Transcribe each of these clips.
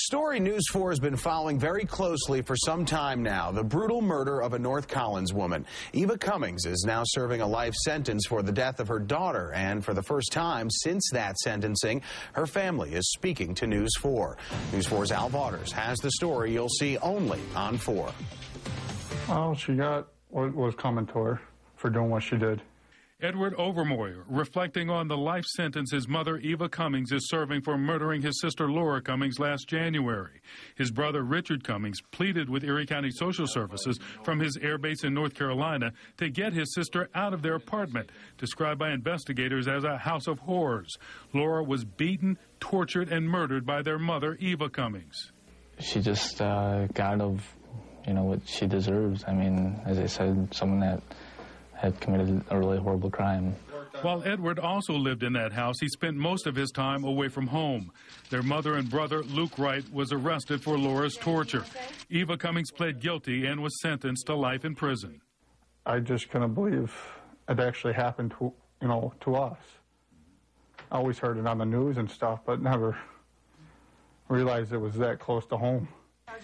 Story News 4 has been following very closely for some time now. The brutal murder of a North Collins woman. Eva Cummings is now serving a life sentence for the death of her daughter. And for the first time since that sentencing, her family is speaking to News 4. News 4's Al Vaughters has the story you'll see only on 4. Well, she got what was coming to her for doing what she did. Edward Overmoyer, reflecting on the life sentence his mother Eva Cummings is serving for murdering his sister Laura Cummings last January. His brother Richard Cummings pleaded with Erie County Social Services from his air base in North Carolina to get his sister out of their apartment, described by investigators as a house of horrors. Laura was beaten, tortured, and murdered by their mother Eva Cummings. She just got out of, what she deserves. I mean, as I said, someone that had committed a really horrible crime. While Edward also lived in that house, he spent most of his time away from home. Their mother and brother, Luke Wright, was arrested for Laura's torture. Eva Cummings pled guilty and was sentenced to life in prison. I just couldn't believe it actually happened to, to us. I always heard it on the news and stuff, but never realized it was that close to home.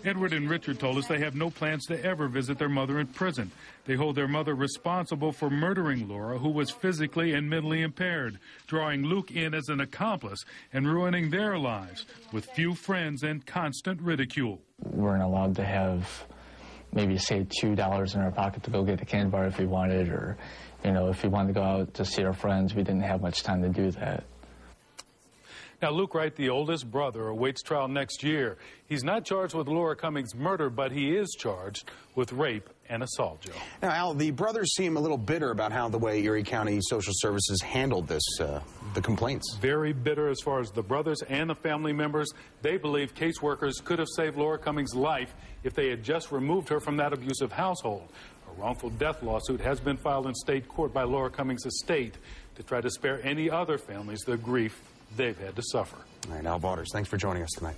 Edward and Richard told us they have no plans to ever visit their mother in prison. They hold their mother responsible for murdering Laura, who was physically and mentally impaired, drawing Luke in as an accomplice and ruining their lives with few friends and constant ridicule. We weren't allowed to have maybe, say, $2 in our pocket to go get a candy bar if we wanted, or, if we wanted to go out to see our friends, we didn't have much time to do that. Now, Luke Wright, the oldest brother, awaits trial next year. He's not charged with Laura Cummings' murder, but he is charged with rape and assault, Joe. Now, Al, the brothers seem a little bitter about how the way Erie County Social Services handled this, the complaints. Very bitter as far as the brothers and the family members. They believe caseworkers could have saved Laura Cummings' life if they had just removed her from that abusive household. A wrongful death lawsuit has been filed in state court by Laura Cummings' estate to try to spare any other families the grief they've had to suffer. All right, Al Vaughters, thanks for joining us tonight.